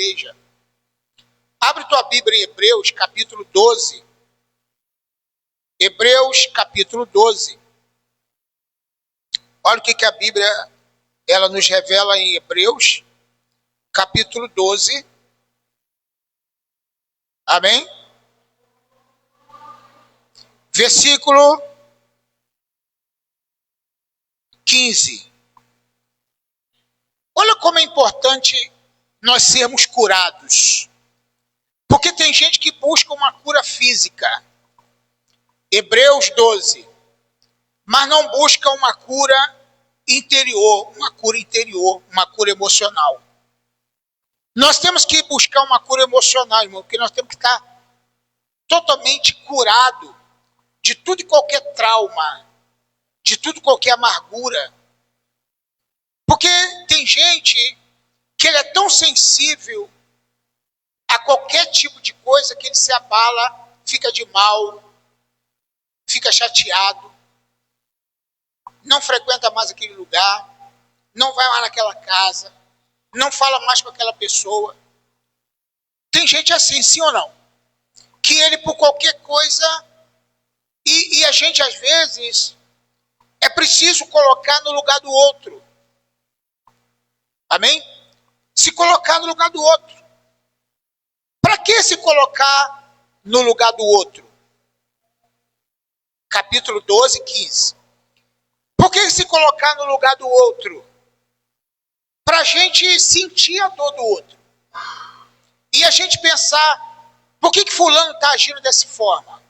igreja. Abre tua Bíblia em Hebreus, capítulo 12. Hebreus, capítulo 12. Olha o que a Bíblia ela nos revela em Hebreus, capítulo 12. Amém? Versículo 15. Olha como é importante nós sermos curados. Porque tem gente que busca uma cura física. Hebreus 12. Mas não busca uma cura interior, uma cura emocional. Nós temos que buscar uma cura emocional, irmão, porque nós temos que estar totalmente curado de tudo e qualquer trauma, de tudo e qualquer amargura. Porque tem gente que ele é tão sensível a qualquer tipo de coisa que ele se abala, fica de mal, fica chateado, não frequenta mais aquele lugar, não vai mais naquela casa, não fala mais com aquela pessoa. Tem gente assim, sim ou não? Que ele por qualquer coisa, e a gente às vezes é preciso colocar no lugar do outro. Amém? Se colocar no lugar do outro. Para que se colocar no lugar do outro? Capítulo 12, 15. Por que se colocar no lugar do outro? Para a gente sentir a dor do outro. E a gente pensar, por que fulano está agindo dessa forma?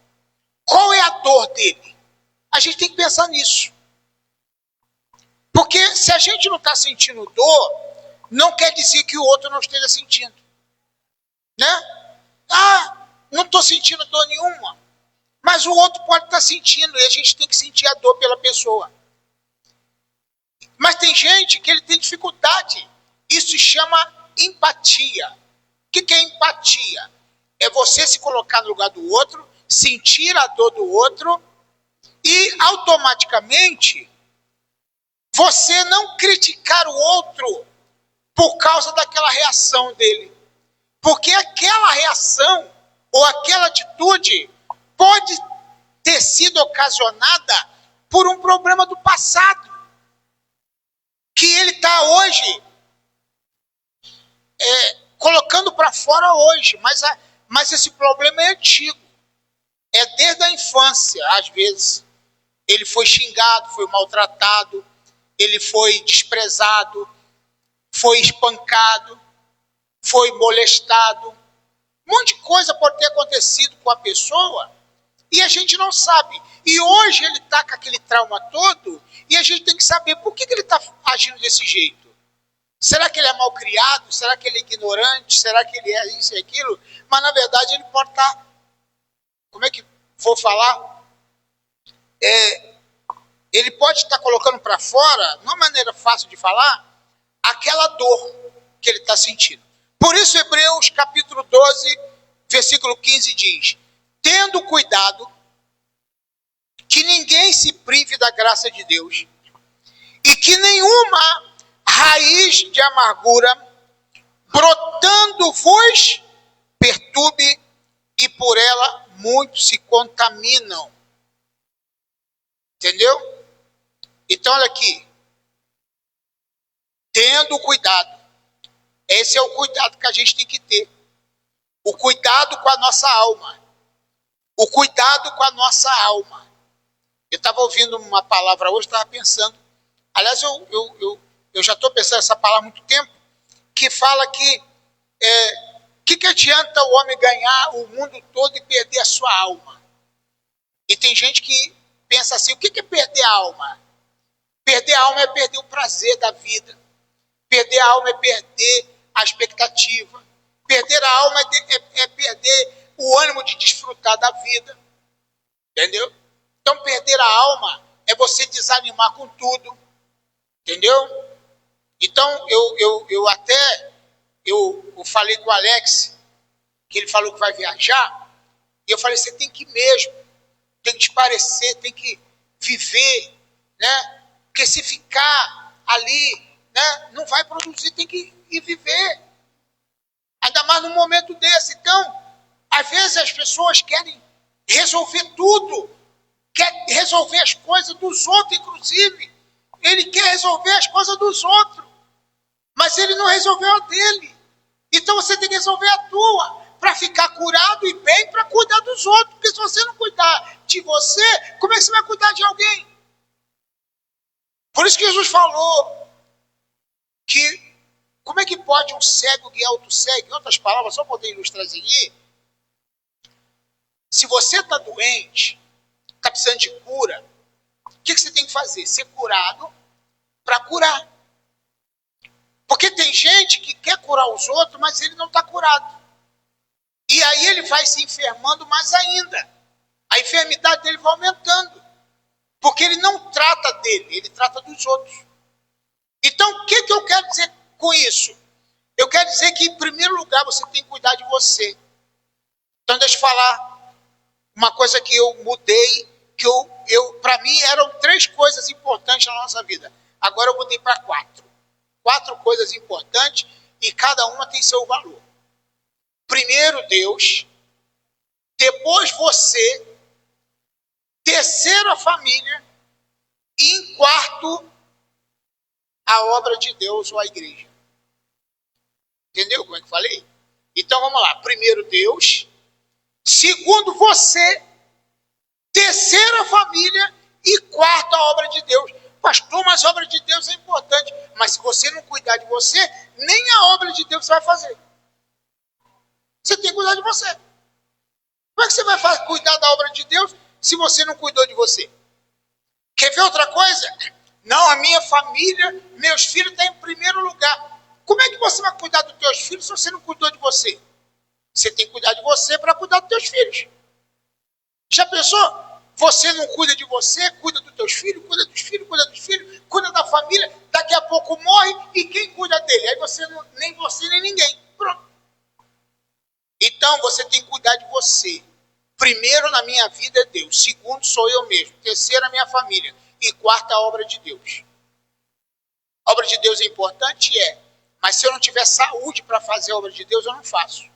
Qual é a dor dele? A gente tem que pensar nisso. Porque se a gente não está sentindo dor, não quer dizer que o outro não esteja sentindo. Né? Não estou sentindo dor nenhuma. Mas o outro pode estar sentindo e a gente tem que sentir a dor pela pessoa. Mas tem gente que ele tem dificuldade. Isso se chama empatia. O que é empatia? É você se colocar no lugar do outro, sentir a dor do outro e automaticamente você não criticar o outro por causa daquela reação dele. Porque aquela reação ou aquela atitude pode ter sido ocasionada por um problema do passado. Que ele está hoje colocando para fora hoje. Mas esse problema é antigo. É desde a infância, às vezes. Ele foi xingado, foi maltratado, ele foi desprezado, foi espancado, foi molestado. Um monte de coisa pode ter acontecido com a pessoa e a gente não sabe. E hoje ele está com aquele trauma todo e a gente tem que saber por que ele está agindo desse jeito. Será que ele é mal criado? Será que ele é ignorante? Será que ele é isso e aquilo? Mas na verdade ele pode estar, como é que vou falar? Ele pode estar colocando para fora, de uma maneira fácil de falar, aquela dor que ele está sentindo. Por isso Hebreus capítulo 12, versículo 15 diz: tendo cuidado que ninguém se prive da graça de Deus e que nenhuma raiz de amargura brotando vos perturbe e por ela muitos se contaminam. Entendeu? Então olha aqui. Tendo cuidado. Esse é o cuidado que a gente tem que ter. O cuidado com a nossa alma. O cuidado com a nossa alma. Eu estava ouvindo uma palavra hoje, estava pensando. Aliás, eu já estou pensando nessa palavra há muito tempo. Que fala que que adianta o homem ganhar o mundo todo e perder a sua alma? E tem gente que pensa assim, o que é perder a alma? Perder a alma é perder o prazer da vida. Perder a alma é perder a expectativa. Perder a alma é perder o ânimo de desfrutar da vida. Entendeu? Então, perder a alma é você desanimar com tudo. Entendeu? Então, eu falei com o Alex, que ele falou que vai viajar, e eu falei, você tem que ir mesmo, tem que esparecer, tem que viver, né? Porque se ficar ali, né, não vai produzir, tem que ir viver. num momento desse. Então, às vezes as pessoas querem resolver tudo, quer resolver as coisas dos outros, inclusive. Ele quer resolver as coisas dos outros, mas ele não resolveu a dele. Então você tem que resolver a tua, para ficar curado e bem, para cuidar dos outros. Porque se você não cuidar de você, como é que você vai cuidar de alguém? Por isso que Jesus falou que como é que pode um cego guiar outro cego? Em outras palavras, só poder ilustrar isso aqui. Se você está doente, está precisando de cura, o que você tem que fazer? Ser curado para curar. Porque tem gente que quer curar os outros, mas ele não está curado. E aí ele vai se enfermando mais ainda. A enfermidade dele vai aumentando. Porque ele não trata dele, ele trata dos outros. Então, o que eu quero dizer com isso? Eu quero dizer que, em primeiro lugar, você tem que cuidar de você. Então, deixa eu falar uma coisa que eu mudei, que para mim eram 3 coisas importantes na nossa vida. Agora eu mudei para 4. 4 coisas importantes e cada uma tem seu valor. Primeiro, Deus. Depois, você. Terceiro, a família. E em quarto, a obra de Deus ou a igreja. Entendeu como é que eu falei? Então vamos lá. Primeiro, Deus. Segundo, você. Terceiro, a família. E quarto, a obra de Deus. Pastor, mas a obra de Deus é importante. Mas se você não cuidar de você, nem a obra de Deus você vai fazer. Você tem que cuidar de você. Como é que você vai cuidar da obra de Deus se você não cuidou de você? Quer ver outra coisa? Não, a minha família, meus filhos estão em primeiro lugar. Como é que você vai cuidar dos teus filhos se você não cuidou de você? Você tem que cuidar de você para cuidar dos teus filhos. Já pensou? Você não cuida de você, cuida dos teus filhos, cuida dos filhos, cuida da família, daqui a pouco morre e quem cuida dele? Aí você nem você nem ninguém. Pronto. Então você tem que cuidar de você. Primeiro na minha vida é Deus, segundo sou eu mesmo, terceiro a minha família e quarta a obra de Deus. A obra de Deus é importante? É. Mas se eu não tiver saúde para fazer a obra de Deus, eu não faço.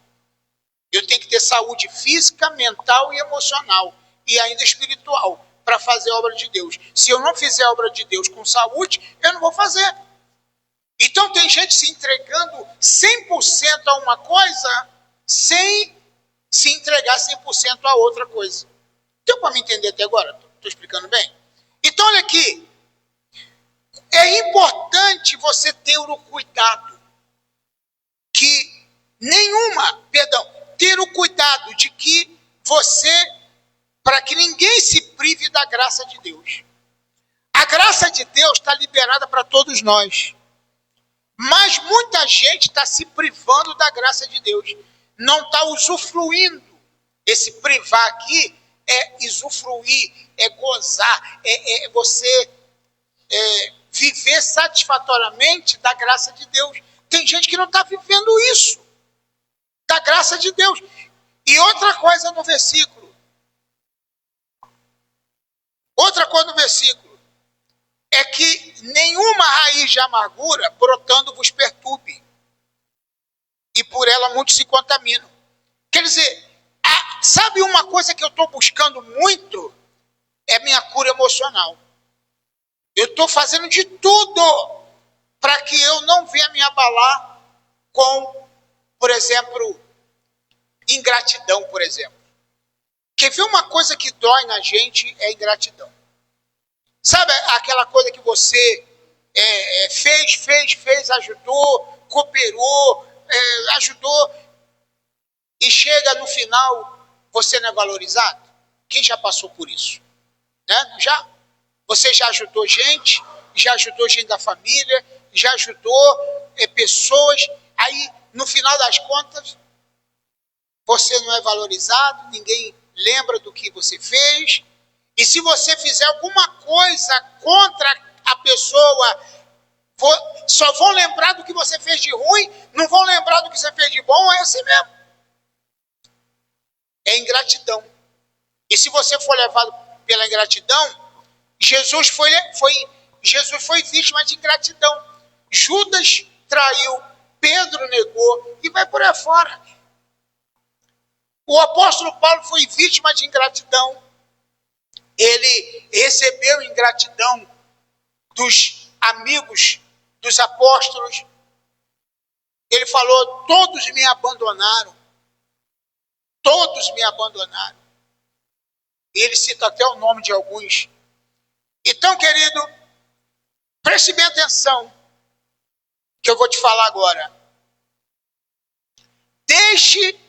Eu tenho que ter saúde física, mental e emocional. E ainda espiritual, para fazer a obra de Deus. Se eu não fizer a obra de Deus com saúde, eu não vou fazer. Então tem gente se entregando 100% a uma coisa, sem se entregar 100% a outra coisa. Deu para me entender até agora? Estou explicando bem? Então olha aqui. É importante você ter o cuidado ter o cuidado de que você, para que ninguém se prive da graça de Deus. A graça de Deus está liberada para todos nós. Mas muita gente está se privando da graça de Deus. Não está usufruindo. Esse privar aqui é usufruir, é gozar, é você viver satisfatoriamente da graça de Deus. Tem gente que não está vivendo isso, da graça de Deus. E outra coisa no versículo. É que nenhuma raiz de amargura brotando vos perturbe. E por ela muitos se contaminam. Quer dizer, sabe uma coisa que eu estou buscando muito? É minha cura emocional. Eu estou fazendo de tudo para que eu não venha me abalar com, por exemplo, ingratidão, por exemplo. Quer ver uma coisa que dói na gente é ingratidão. Sabe aquela coisa que você fez, ajudou, cooperou, ajudou, e chega no final, você não é valorizado? Quem já passou por isso? Né? Já? Você já ajudou gente da família, já ajudou pessoas, aí no final das contas, você não é valorizado, ninguém lembra do que você fez, e se você fizer alguma coisa contra a pessoa, só vão lembrar do que você fez de ruim, não vão lembrar do que você fez de bom, é assim mesmo. É ingratidão. E se você for levado pela ingratidão, Jesus foi vítima de ingratidão. Judas traiu, Pedro negou, e vai por aí fora. O apóstolo Paulo foi vítima de ingratidão. Ele recebeu ingratidão dos amigos dos apóstolos. Ele falou: todos me abandonaram. Todos me abandonaram. E ele cita até o nome de alguns. Então, querido, preste bem atenção que eu vou te falar agora. Deixe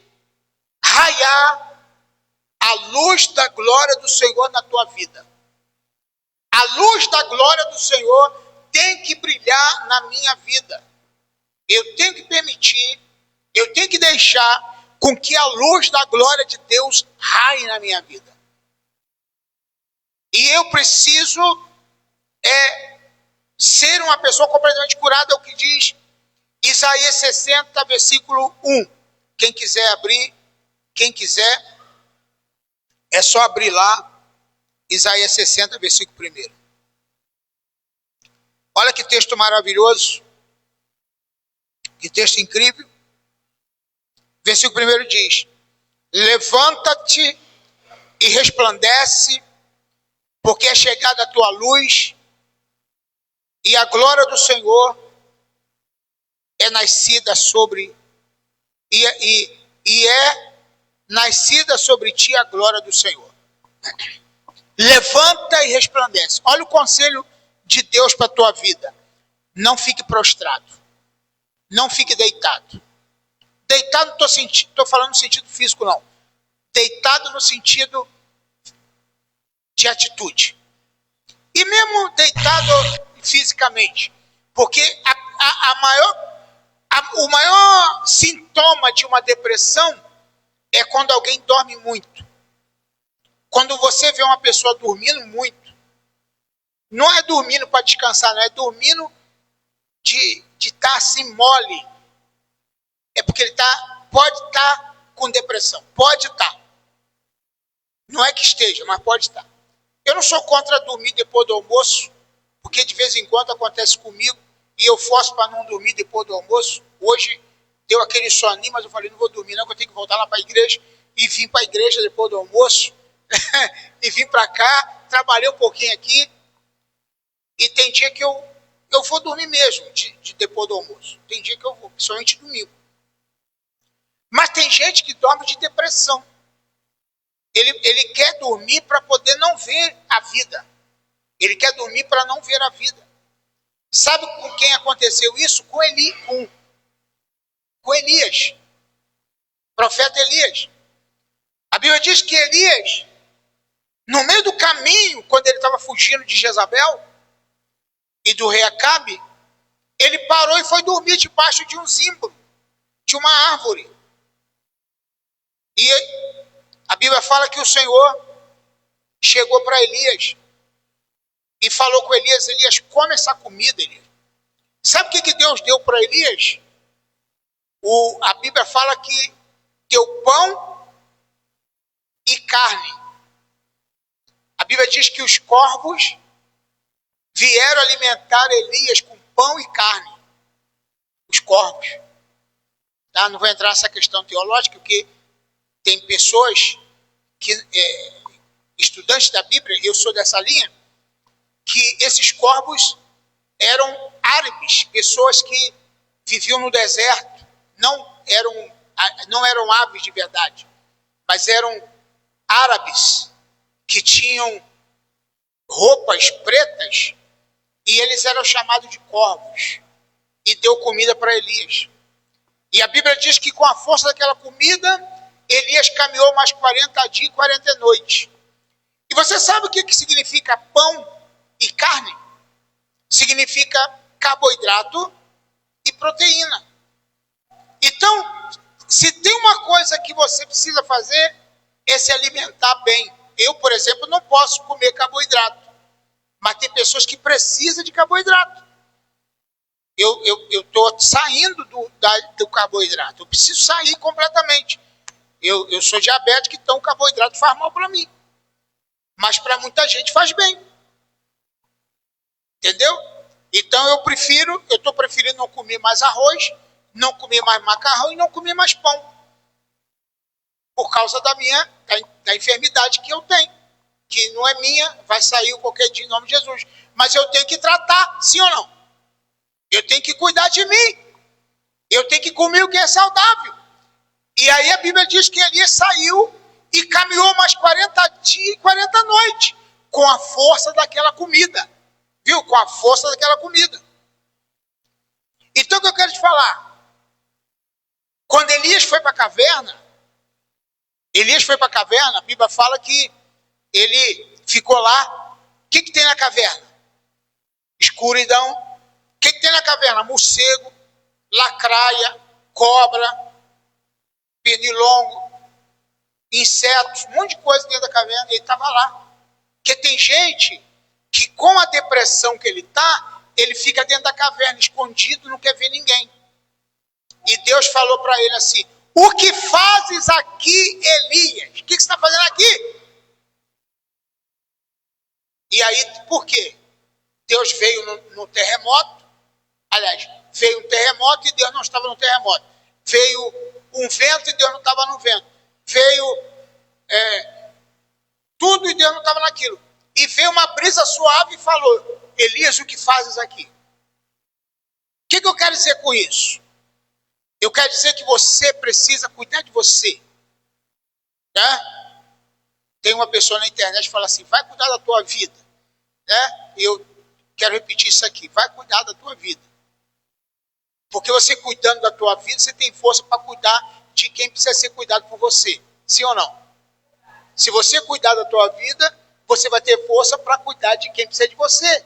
raiar a luz da glória do Senhor na tua vida. A luz da glória do Senhor tem que brilhar na minha vida. Eu tenho que permitir, eu tenho que deixar com que a luz da glória de Deus raie na minha vida. E eu preciso ser uma pessoa completamente curada, é o que diz Isaías 60, versículo 1. Quem quiser abrir, é só abrir lá, Isaías 60, versículo 1. Olha que texto maravilhoso, que texto incrível. Versículo 1 diz: levanta-te e resplandece, porque é chegada a tua luz, e a glória do Senhor é nascida sobre nascida sobre ti a glória do Senhor. Levanta e resplandece. Olha o conselho de Deus para a tua vida. Não fique prostrado. Não fique deitado. Deitado não estou falando no sentido físico, não. Deitado no sentido de atitude. E mesmo deitado fisicamente. Porque o maior sintoma de uma depressão é quando alguém dorme muito. Quando você vê uma pessoa dormindo muito, não é dormindo para descansar, não é dormindo de estar assim mole. É porque ele pode estar com depressão. Pode estar. Não é que esteja, mas pode estar. Eu não sou contra dormir depois do almoço, porque de vez em quando acontece comigo e eu forço para não dormir depois do almoço. Hoje deu aquele soninho, mas eu falei: não vou dormir não, que eu tenho que voltar lá para a igreja. E vim para a igreja depois do almoço. E vim para cá, trabalhei um pouquinho aqui. E tem dia que eu vou dormir mesmo, de depois do almoço. Tem dia que eu vou, principalmente domingo. Mas tem gente que dorme de depressão. Ele quer dormir para poder não ver a vida. Ele quer dormir para não ver a vida. Sabe com quem aconteceu isso? Com Elias. Profeta Elias. A Bíblia diz que Elias, no meio do caminho, quando ele estava fugindo de Jezabel e do rei Acabe, ele parou e foi dormir debaixo de um zimbro, de uma árvore. E a Bíblia fala que o Senhor chegou para Elias e falou com Elias: Elias, come essa comida, Elias. Sabe o que Deus deu para Elias? A Bíblia fala que deu pão e carne. A Bíblia diz que os corvos vieram alimentar Elias com pão e carne. Os corvos. Tá? Não vou entrar nessa questão teológica, porque tem pessoas que, estudantes da Bíblia, eu sou dessa linha, que esses corvos eram árabes, pessoas que viviam no deserto, não eram aves de verdade, mas eram árabes que tinham roupas pretas e eles eram chamados de corvos, e deu comida para Elias. E a Bíblia diz que com a força daquela comida, Elias caminhou mais 40 dias e 40 noites. E você sabe o que significa pão e carne? Significa carboidrato e proteína. Então, se tem uma coisa que você precisa fazer, é se alimentar bem. Eu, por exemplo, não posso comer carboidrato. Mas tem pessoas que precisam de carboidrato. Eu estou saindo do carboidrato. Eu preciso sair completamente. Eu sou diabético, então o carboidrato faz mal para mim. Mas para muita gente faz bem. Entendeu? Então eu estou preferindo não comer mais arroz, não comer mais macarrão e não comer mais pão. por causa da enfermidade que eu tenho, que não é minha, vai sair qualquer dia em nome de Jesus. Mas eu tenho que tratar, sim ou não? Eu tenho que cuidar de mim. Eu tenho que comer o que é saudável. E aí a Bíblia diz que Elias saiu e caminhou mais 40 dias e 40 noites com a força daquela comida. Viu? Com a força daquela comida. Então o que eu quero te falar? Quando Elias foi para a caverna, a Bíblia fala que ele ficou lá. O que tem na caverna? Escuridão. O que tem na caverna? Morcego, lacraia, cobra, pernilongo, insetos, um monte de coisa dentro da caverna. Ele estava lá. Porque tem gente que com a depressão que ele está, ele fica dentro da caverna, escondido, não quer ver ninguém. E Deus falou para ele assim: o que fazes aqui, Elias? O que você está fazendo aqui? E aí, por quê? Deus veio no terremoto. Aliás, veio um terremoto e Deus não estava no terremoto. Veio um vento e Deus não estava no vento. Veio tudo e Deus não estava naquilo. E veio uma brisa suave e falou: Elias, o que fazes aqui? O que eu quero dizer com isso? Eu quero dizer que você precisa cuidar de você. Né? Tem uma pessoa na internet que fala assim: vai cuidar da tua vida. Né? Eu quero repetir isso aqui: vai cuidar da tua vida. Porque você cuidando da tua vida, você tem força para cuidar de quem precisa ser cuidado por você. Sim ou não? Se você cuidar da tua vida, você vai ter força para cuidar de quem precisa de você.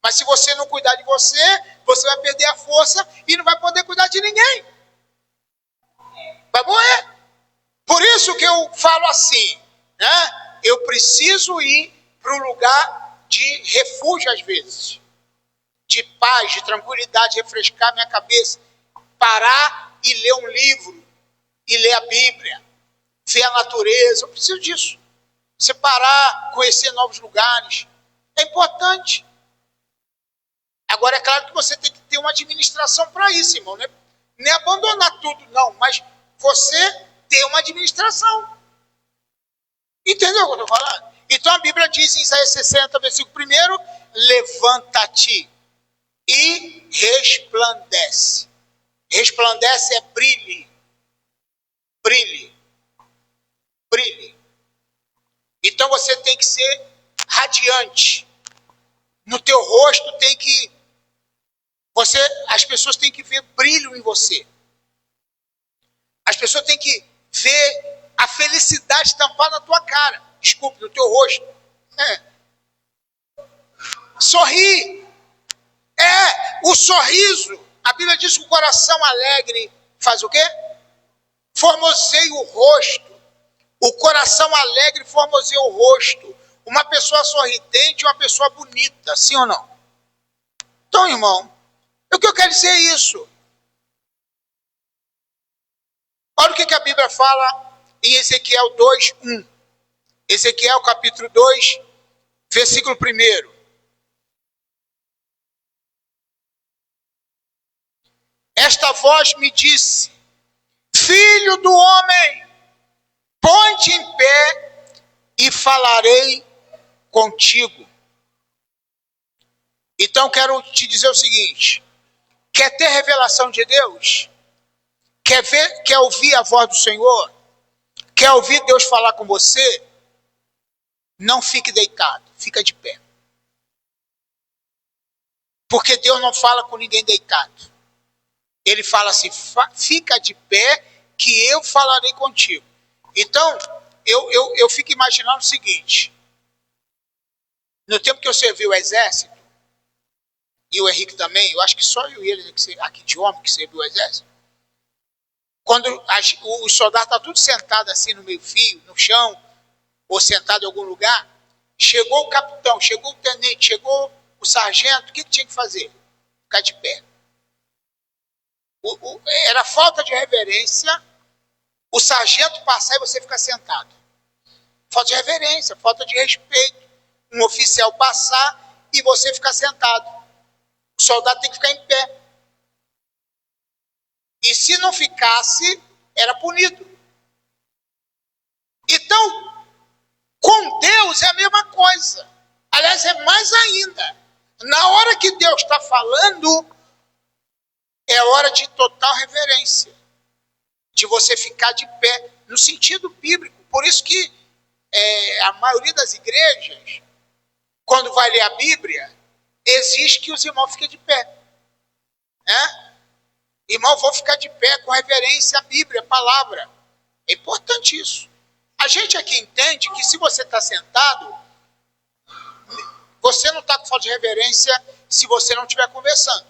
Mas se você não cuidar de você, você vai perder a força e não vai poder cuidar de ninguém. Vai morrer. Por isso que eu falo assim, né? Eu preciso ir para um lugar de refúgio às vezes. De paz, de tranquilidade, refrescar minha cabeça. Parar e ler um livro. E ler a Bíblia. Ver a natureza. Eu preciso disso. Você parar, conhecer novos lugares. É importante. Agora, é claro que você tem que ter uma administração para isso, irmão. Não é abandonar tudo, não. Mas você ter uma administração. Entendeu o que eu estou falando? Então a Bíblia diz em Isaías 60, versículo 1, levanta-te e resplandece. Resplandece é brilhe. Brilhe. Brilhe. Então você tem que ser radiante. No teu rosto tem que... as pessoas têm que ver brilho em você. As pessoas têm que ver a felicidade estampada na tua cara. Desculpe, no teu rosto. Sorrir. O sorriso. A Bíblia diz que o coração alegre faz o quê? Formoseia o rosto. O coração alegre formoseia o rosto. Uma pessoa sorridente é uma pessoa bonita, sim ou não? Então, irmão, o que eu quero dizer é isso. Olha o que a Bíblia fala em Ezequiel 2, 1. Ezequiel capítulo 2, versículo 1. Esta voz me disse: filho do homem, põe-te em pé e falarei contigo. Então quero te dizer o seguinte: quer ter revelação de Deus? Quer ouvir a voz do Senhor? Quer ouvir Deus falar com você? Não fique deitado, fica de pé. Porque Deus não fala com ninguém deitado. Ele fala assim: fica de pé que eu falarei contigo. Então, eu fico imaginando o seguinte: no tempo que eu servi o exército, e o Henrique também, eu acho que só eu e ele aqui de homem que serviu o exército, quando os soldados estão tudo sentados assim no meio fio, no chão, ou sentado em algum lugar, chegou o capitão, chegou o tenente, chegou o sargento, o que tinha que fazer? Ficar de pé. Era falta de reverência o sargento passar e você ficar sentado. Falta de reverência, falta de respeito. Um oficial passar e você ficar sentado. O soldado tem que ficar em pé. E se não ficasse, era punido. Aliás, é mais ainda. Na hora que Deus está falando, é hora de total reverência. De você ficar de pé, no sentido bíblico. Por isso que a maioria das igrejas, quando vai ler a Bíblia, exige que os irmãos fiquem de pé. Né? Irmãos, vão ficar de pé com reverência à Bíblia, à palavra. É importante isso. A gente aqui entende que se você está sentado, você não está com falta de reverência se você não estiver conversando.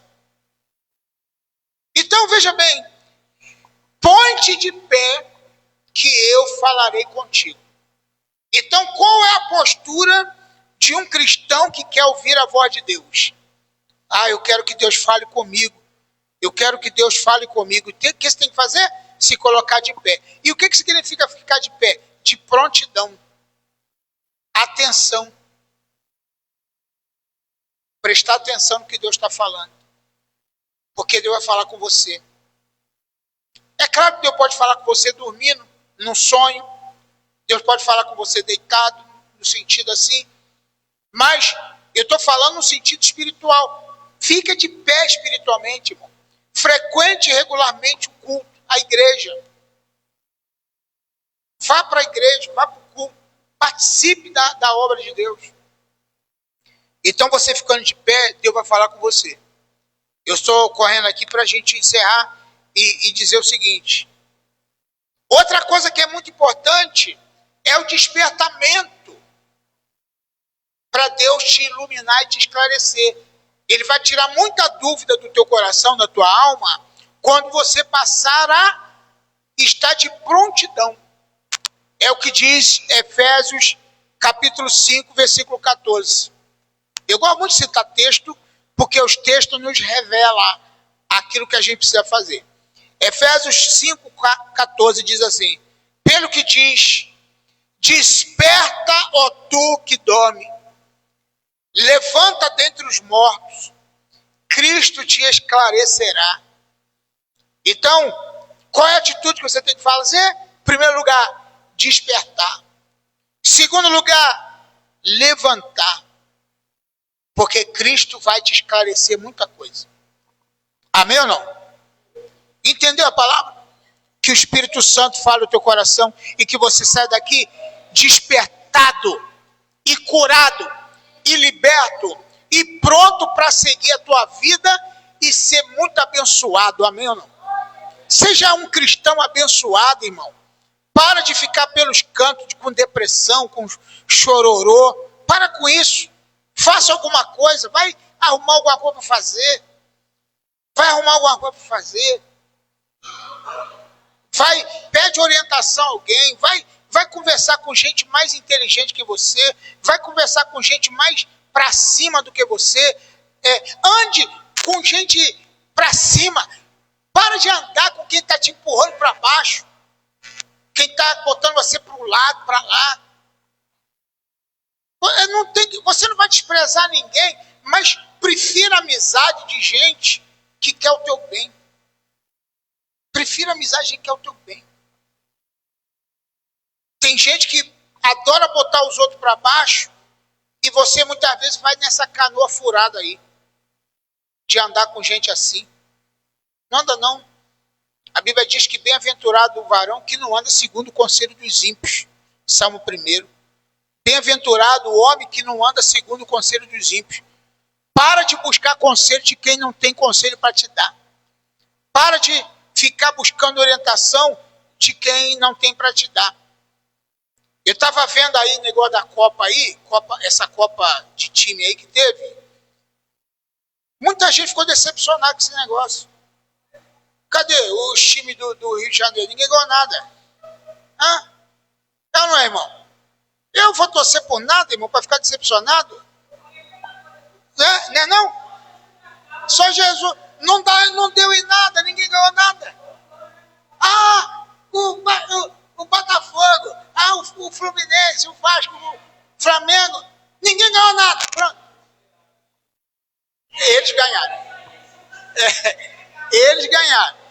Então, veja bem, põe-te de pé que eu falarei contigo. Então, qual é a postura de um cristão que quer ouvir a voz de Deus? Eu quero que Deus fale comigo. Eu quero que Deus fale comigo. O que você tem que fazer? Se colocar de pé. E o que significa ficar de pé? De prontidão. Atenção. Prestar atenção no que Deus está falando. Porque Deus vai falar com você. É claro que Deus pode falar com você dormindo, num sonho. Deus pode falar com você deitado, no sentido assim. Mas eu estou falando no sentido espiritual. Fica de pé espiritualmente, irmão. Frequente regularmente o culto, a igreja. Vá para a igreja, vá para o culto. Participe da obra de Deus. Então você ficando de pé, Deus vai falar com você. Eu estou correndo aqui para a gente encerrar e dizer o seguinte. Outra coisa que é muito importante é o despertamento para Deus te iluminar e te esclarecer. Ele vai tirar muita dúvida do teu coração, da tua alma, quando você passar a estar de prontidão. É o que diz Efésios capítulo 5, versículo 14. Eu gosto muito de citar texto, porque os textos nos revelam aquilo que a gente precisa fazer. Efésios 5, 14 diz assim: pelo que diz, desperta, ó tu que dorme, levanta dentre os mortos, Cristo te esclarecerá. Então, qual é a atitude que você tem que fazer? Em primeiro lugar, despertar. Segundo lugar, levantar. Porque Cristo vai te esclarecer muita coisa. Amém ou não? Entendeu a palavra? Que o Espírito Santo fale no teu coração e que você saia daqui despertado e curado e liberto e pronto para seguir a tua vida e ser muito abençoado. Amém ou não? Seja um cristão abençoado, irmão. Para de ficar pelos cantos com depressão, com chororô. Para com isso. Faça alguma coisa. Vai arrumar alguma coisa para fazer. Vai arrumar alguma coisa para fazer. Pede orientação a alguém. Vai conversar com gente mais inteligente que você. Vai conversar com gente mais para cima do que você. Ande com gente para cima. Para de andar com quem está te empurrando para baixo. Quem está botando você para um lado, para lá. Você não vai desprezar ninguém, mas prefira a amizade de gente que quer o teu bem. Prefira a amizade de gente que quer o teu bem. Tem gente que adora botar os outros para baixo e você muitas vezes vai nessa canoa furada aí. De andar com gente assim. Não anda não. A Bíblia diz que bem-aventurado o varão que não anda segundo o conselho dos ímpios. Salmo 1. Bem-aventurado o homem que não anda segundo o conselho dos ímpios. Para de buscar conselho de quem não tem conselho para te dar. Para de ficar buscando orientação de quem não tem para te dar. Eu estava vendo aí o negócio da Copa aí, essa Copa de time aí que teve. Muita gente ficou decepcionada com esse negócio. Cadê os times do Rio de Janeiro? Ninguém ganhou nada. Não é, irmão? Eu vou torcer por nada, irmão, para ficar decepcionado? Não? Só Jesus. Não deu em nada, ninguém ganhou nada. O Botafogo, o Fluminense, o Vasco, o Flamengo, ninguém ganhou nada. Pronto. Eles ganharam. Eles ganharam.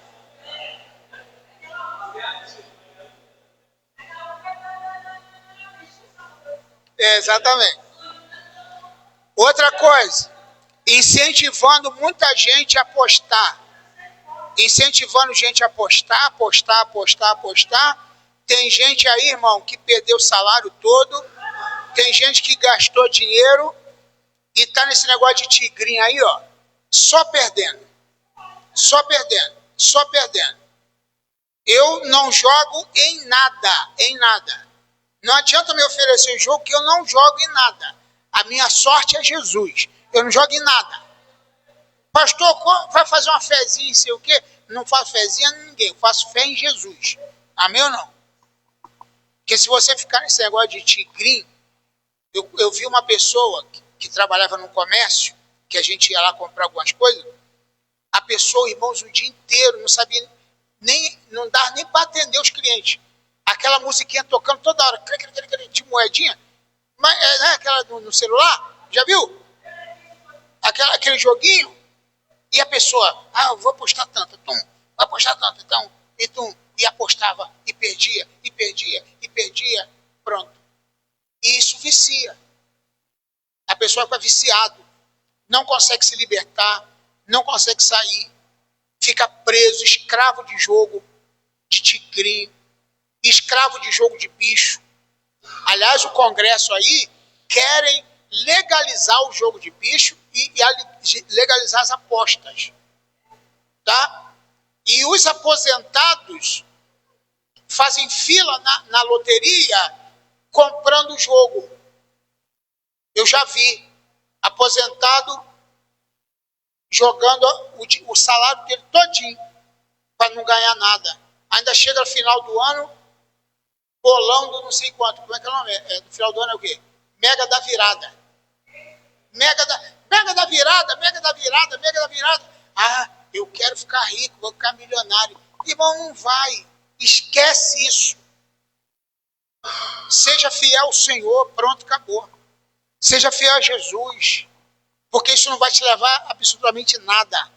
Exatamente. Outra coisa, incentivando muita gente a apostar. Incentivando gente a apostar. Tem gente aí, irmão, que perdeu o salário todo. Tem gente que gastou dinheiro e tá nesse negócio de tigrinho aí, ó. Só perdendo. Eu não jogo em nada. Não adianta me oferecer jogo que eu não jogo em nada. A minha sorte é Jesus. Eu não jogo em nada. Pastor, vai fazer uma fezinha, sei o quê? Não faço fezinha em ninguém. Eu faço fé em Jesus. Amém ou não? Porque se você ficar nesse negócio de tigrinho, eu vi uma pessoa que trabalhava no comércio, que a gente ia lá comprar algumas coisas, a pessoa, irmãos, o dia inteiro, não sabia não dava nem para atender os clientes. Aquela musiquinha tocando toda hora, de moedinha, mas, né, aquela no celular, já viu? Aquele joguinho, e a pessoa, eu vou apostar tanto, vai apostar tanto, então, e apostava, e perdia, pronto. E isso vicia. A pessoa fica viciado, não consegue se libertar, não consegue sair, fica preso, escravo de jogo de tigrinho, escravo de jogo de bicho. Aliás, o Congresso aí querem legalizar o jogo de bicho e legalizar as apostas. Tá? E os aposentados fazem fila na loteria comprando o jogo. Eu já vi aposentado jogando o salário dele todinho para não ganhar nada. Ainda chega no final do ano, bolão do não sei quanto. Como é que é o nome? No final do ano é o quê? Mega da virada. Mega da virada. Ah, eu quero ficar rico, vou ficar milionário. Irmão, não vai. Esquece isso. Seja fiel ao Senhor, pronto, acabou. Seja fiel a Jesus. Porque isso não vai te levar a absolutamente nada.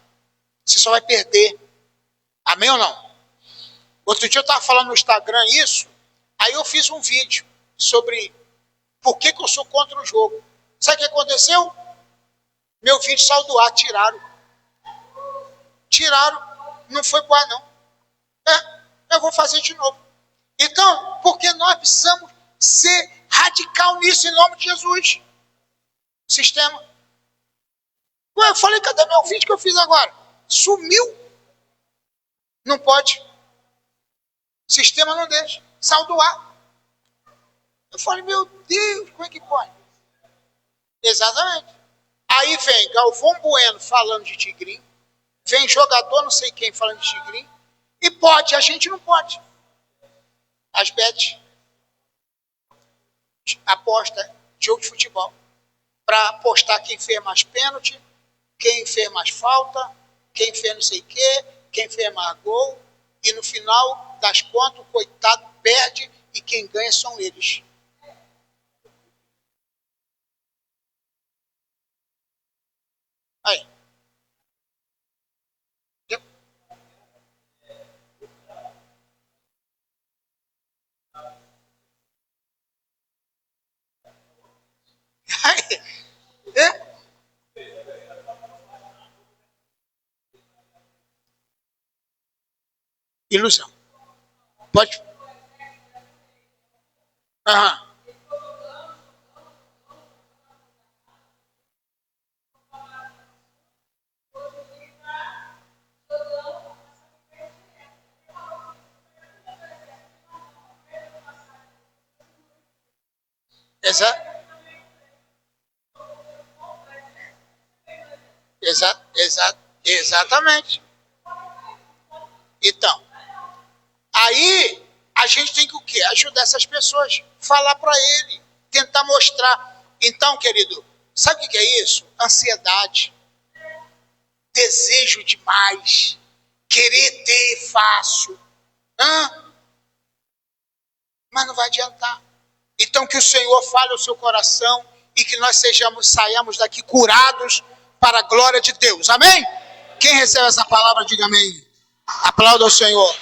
Você só vai perder. Amém ou não? Outro dia eu estava falando no Instagram isso, aí eu fiz um vídeo sobre por que eu sou contra o jogo. Sabe o que aconteceu? Meu vídeo saiu do ar, tiraram. Não foi pro ar não. Eu vou fazer de novo. Então, porque nós precisamos ser radical nisso em nome de Jesus. Sistema. Eu falei, cadê meu vídeo que eu fiz agora? Sumiu. Não pode. Sistema não deixa. Saiu do ar. Eu falei, meu Deus, como é que pode? Exatamente. Aí vem Galvão Bueno falando de tigrinho. Vem jogador não sei quem falando de tigrinho. E pode, a gente não pode. As bets. Aposta, jogo de futebol. Para apostar quem fez mais pênalti, quem fez mais falta, quem fez não sei o quê, quem fez mais gol. E no final das contas, o coitado perde e quem ganha são eles. Aí. Aí. Ilusão. Pode. Aham. Exatamente. Então, aí a gente tem que o quê? Ajudar essas pessoas, falar para ele, tentar mostrar. Então, querido, sabe o que é isso? Ansiedade, desejo demais, querer ter fácil, mas não vai adiantar. Então, que o Senhor fale ao seu coração e que nós saiamos daqui curados para a glória de Deus. Amém? Quem recebe essa palavra, diga amém. Aplauda ao Senhor.